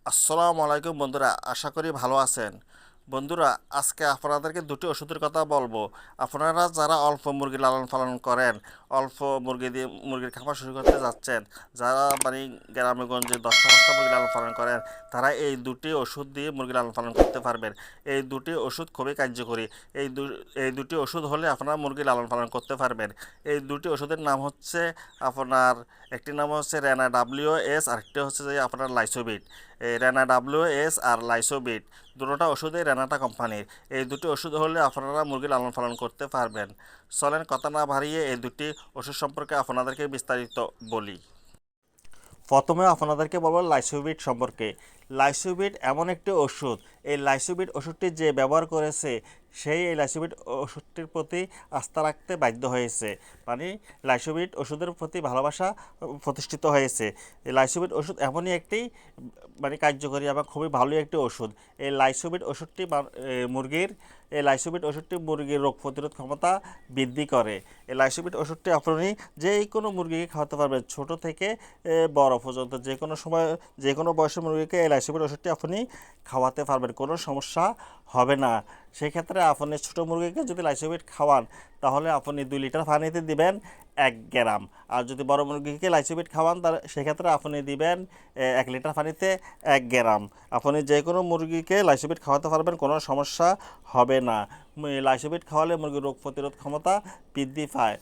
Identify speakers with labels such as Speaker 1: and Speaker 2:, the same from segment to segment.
Speaker 1: আসসালামু আলাইকুম বন্ধুরা, আশা করি ভালো আছেন। বন্ধুরা, আজকে আপনাদেরকে দুটি ওষুধের কথা বলবো। আপনারা যারা অল্প মুরগি লালন পালন করেন, অল্প মুরগি দিয়ে মুরগির খামার শুরু করতে যাচ্ছেন, যারা মানে গ্রামে গঞ্জে 10টা 5টা মুরগি লালন পালন করেন, তারা এই দুটি ওষুধ দিয়ে মুরগি লালন পালন করতে পারবেন। এই দুটি ওষুধ খুবই কার্যকরী। এই দুটি ওষুধ হলে আপনারা মুরগি লালন পালন করতে পারবেন। এই দুটি ওষুধের নাম হচ্ছে আপনার, একটি নাম হচ্ছে রেনা WS, আরেকটি হচ্ছে যে আপনার লাইসোবিট। রেনা WS আর লাইসোবিট দুটোটা ওষুধই রেনাটা কোম্পানির। এই দুটি ওষুধ হলে আপনারা মুরগি লালন পালন করতে পারবেন। চলেন কথা না বাড়িয়ে এই দুটি ওষুধ সম্পর্কে আপনাদেরকে বিস্তারিত বলি। প্রথমে আপনাদেরকে বলবো লাইসোবিট সম্পর্কে। লাইসোবিট এমন একটি ওষুধ, এই লাইসোবিট ওষুধটি যে ব্যবহার করেছে সেই এই লাইসোবিট ওষুধটির প্রতি আস্থা রাখতে বাধ্য হয়েছে, মানে লাইসোবিট ওষুধের প্রতি ভালোবাসা প্রতিষ্ঠিত হয়েছে। এই লাইসোবিট ওষুধ এমনই একটি মানে কার্যকরী এবং খুবই ভালো একটি ওষুধ। এই লাইসোবিট ওষুধটি মুরগির রোগ প্রতিরোধ ক্ষমতা বৃদ্ধি করে। এই লাইসোবিট ওষুধটি আপনি যে কোনো মুরগিকে খাওয়াতে পারবেন, ছোট থেকে বড় পর্যন্ত যে কোনো সময় যে কোনো বয়সের মুরগিকে এই লাইসোবিট ওষুধটি আপনি খাওয়াতে পারবেন, কোনো সমস্যা হবে না। সেই ক্ষেত্রে আপনি ছোটো মুরগিকে যদি লাইসোবিট খাওয়ান, তাহলে আপনি 2 লিটার পানিতে দিবেন 1 গ্রাম। আর যদি বড় মুরগিকে লাইসোবিট খাওয়ান, তাহলে সেক্ষেত্রে আপনি দিবেন 1 লিটার পানিতে 1 গ্রাম। আপনি যে কোনো মুরগিকে লাইসোবিট খাওয়াতে পারবেন, কোনো সমস্যা হবে না। লাইসোবিট খাওয়ালে মুরগির রোগ প্রতিরোধ ক্ষমতা বৃদ্ধি পায়।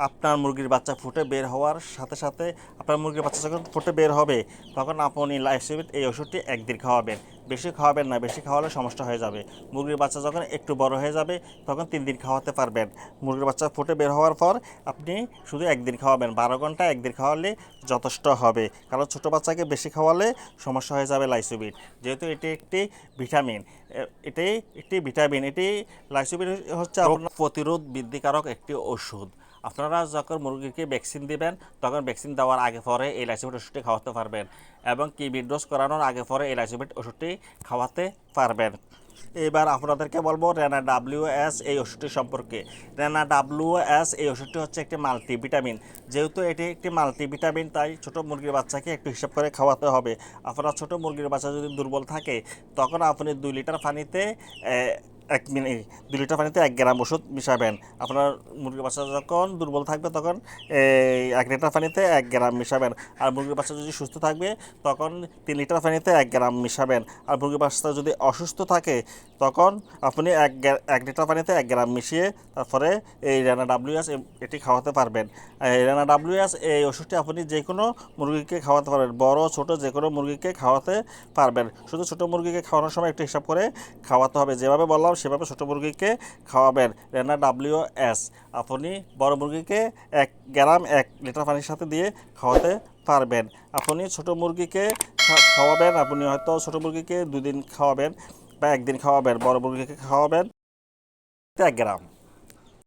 Speaker 1: আপনার মুরগির বাচ্চা ফুটে বের হওয়ার সাথে সাথে, আপনার মুরগির বাচ্চা যখন ফুটে বের হবে, তখন আপনি লাইসোবিট এই ওষুধটি 1 দিন খাওয়াবেন। বেশি খাওয়াবেন না, বেশি খাওয়ালে সমস্যা হয়ে যাবে। মুরগির বাচ্চা যখন একটু বড় হয়ে যাবে, তখন 3 দিন খাওয়াতে পারবেন। মুরগির বাচ্চা ফুটে বের হওয়ার পর আপনি শুধু 1 দিন খাওয়াবেন। 12 ঘন্টা 1 দিন খাওয়ালে যথেষ্ট হবে, কারণ ছোটো বাচ্চাকে বেশি খাওয়ালে সমস্যা হয়ে যাবে লাইসোবিট। যেহেতু এটি একটি ভিটামিন, এটি লাইসোবিট হচ্ছে রোগ প্রতিরোধ বৃদ্ধিকারক একটি ওষুধ। আপনারা যখন মুরগিকে ভ্যাকসিন দিবেন, তখন ভ্যাকসিন দেওয়ার আগে পরে এই লাইসোবিট ওষুধটি খাওয়াতে পারবেন, এবং কিডনি ডোজ করানোর আগে পরে এই লাইসোবিট ওষুধটি খাওয়াতে পারবেন। এবার আপনাদেরকে বলবো রেনা WS এই ওষুধটি সম্পর্কে। রেনা WS এই ওষুধটি হচ্ছে একটি মাল্টিভিটামিন। যেহেতু এটি একটি মাল্টিভিটামিন, তাই ছোটো মুরগির বাচ্চাকে একটু হিসাব করে খাওয়াতে হবে। আপনার ছোটো মুরগির বাচ্চা যদি দুর্বল থাকে, তখন আপনি 2 লিটার পানিতে 1 গ্রাম ওষুধ মিশাবেন। আপনার মুরগির বাচ্চা যখন দুর্বল থাকবে, তখন 1 লিটার পানিতে 1 গ্রাম মিশাবেন। আর মুরগির বাচ্চা যদি সুস্থ থাকবে, তখন 3 লিটার পানিতে 1 গ্রাম মিশাবেন। আর মুরগির বাচ্চা যদি অসুস্থ থাকে, তখন আপনি 1 লিটার পানিতে 1 গ্রাম মিশিয়ে তারপরে এই রেনা WS এটি খাওয়াতে পারবেন। এই রেনা WS এই ওষুধটি আপনি যে কোনো মুরগিকে খাওয়াতে পারবেন, বড় ছোট যে কোনো মুরগিকে খাওয়াতে পারবেন। শুধু ছোটো মুরগিকে খাওয়ানোর সময় একটু হিসাব করে খাওয়াতে হবে। যেভাবে বললাম সেভাবে ছোটো মুরগিকে খাওয়াবেন রেনা WS। আপনি বড় মুরগিকে 1 গ্রাম 1 লিটার পানির সাথে দিয়ে খাওয়াতে পারবেন। আপনি ছোটো মুরগিকে খাওয়াবেন, আপনি হয়তো ছোটো মুরগিকে 2 দিন খাওয়াবেন বা 1 দিন খাওয়াবেন, বড় মুরগিকে খাওয়াবেন 1 গ্রাম।